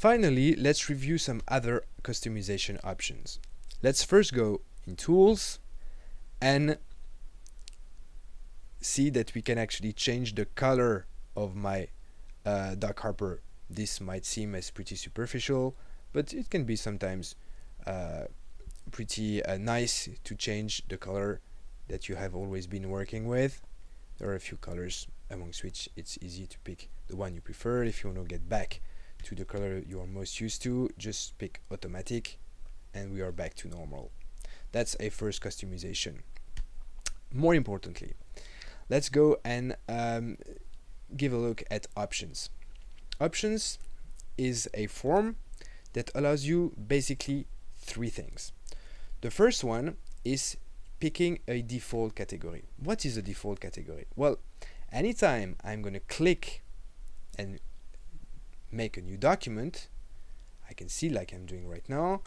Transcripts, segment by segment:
Finally, let's review some other customization options. Let's first go in Tools and see that we can actually change the color of my Doc Harper. This might seem as pretty superficial, but it can be sometimes pretty nice to change the color that you have always been working with. There are a few colors amongst which it's easy to pick the one you prefer. If you want to get back to the color you are most used to, just pick automatic and we are back to normal. That's a first customization. More importantly, let's go and give a look at options. Options is a form that allows you basically three things. The first one is picking a default category. What is a default category? Well, anytime I'm going to click and make a new document, I can see, like I'm doing right now,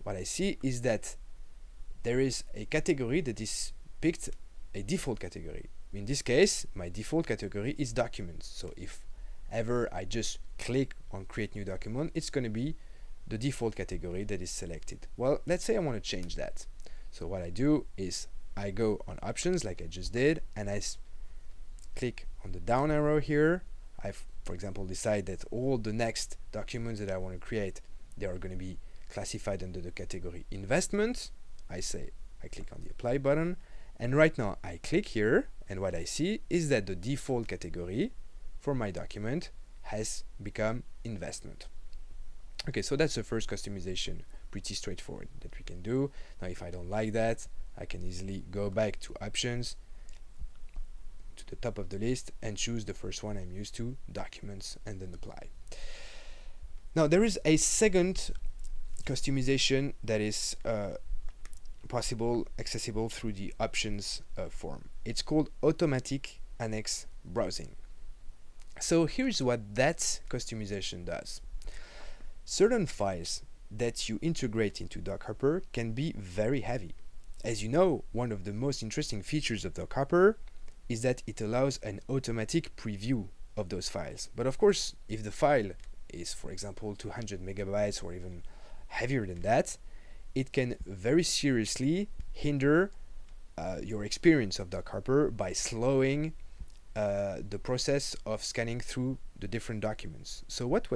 what I see is that there is a category that is picked, a default category. In this case, my default category is documents. So if ever I just click on create new document, it's going to be the default category that is selected. Well, let's say I want to change that. So what I do is I go on options like I just did, and I click on the down arrow here. I've, for example, decide that all the next documents that I want to create, they are going to be classified under the category investment. I click on the apply button, and right now I click here, and what I see is that the default category for my document has become investment. Okay, so that's the first customization, pretty straightforward, that we can do. Now if I don't like that, I can easily go back to options, to the top of the list, and choose the first one I'm used to, documents, and then apply. Now there is a second customization that is accessible through the options form. It's called automatic annex browsing. So here's what that customization does. Certain files that you integrate into Doc Harper can be very heavy. As you know, one of the most interesting features of Doc Harper is that it allows an automatic preview of those files. But of course, if the file is, for example, 200 megabytes or even heavier than that, it can very seriously hinder your experience of Doc Harper by slowing the process of scanning through the different documents. So what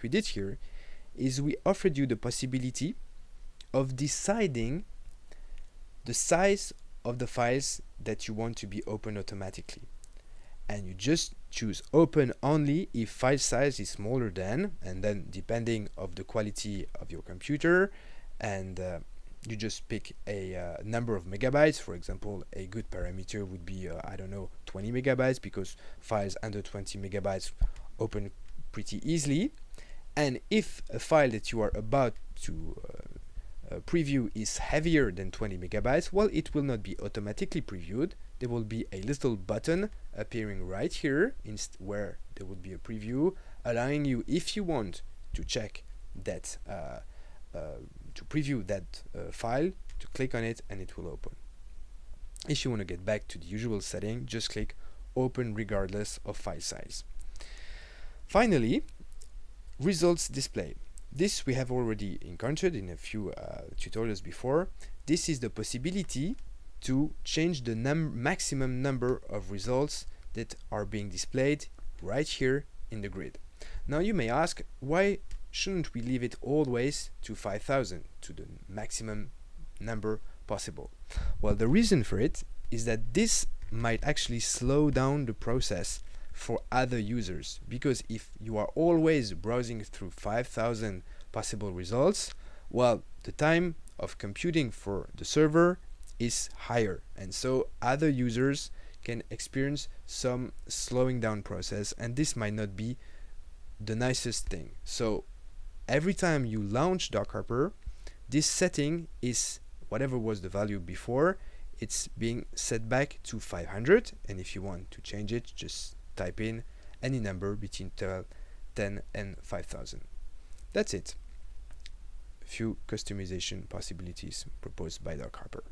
we did here is we offered you the possibility of deciding the size of the files that you want to be open automatically. And you just choose open only if file size is smaller than, and then depending of the quality of your computer, and you just pick a number of megabytes. For example, a good parameter would be, I don't know, 20 megabytes, because files under 20 megabytes open pretty easily. And if a file that you are about to preview is heavier than 20 megabytes, well, it will not be automatically previewed. There will be a little button appearing right here where there will be a preview, allowing you, if you want to check that, to preview that file, to click on it and it will open. If you want to get back to the usual setting, just click open regardless of file size. Finally, results display. This we have already encountered in a few tutorials before. This is the possibility to change the maximum number of results that are being displayed right here in the grid. Now you may ask, why shouldn't we leave it always to 5,000, to the maximum number possible? Well, the reason for it is that this might actually slow down the process for other users, because if you are always browsing through 5,000 possible results, well, the time of computing for the server is higher, and so other users can experience some slowing down process, and this might not be the nicest thing. So every time you launch Doc Harper, this setting is whatever was the value before, it's being set back to 500, and if you want to change it, just type in any number between 10 and 5,000. That's it. A few customization possibilities proposed by Doc Harper.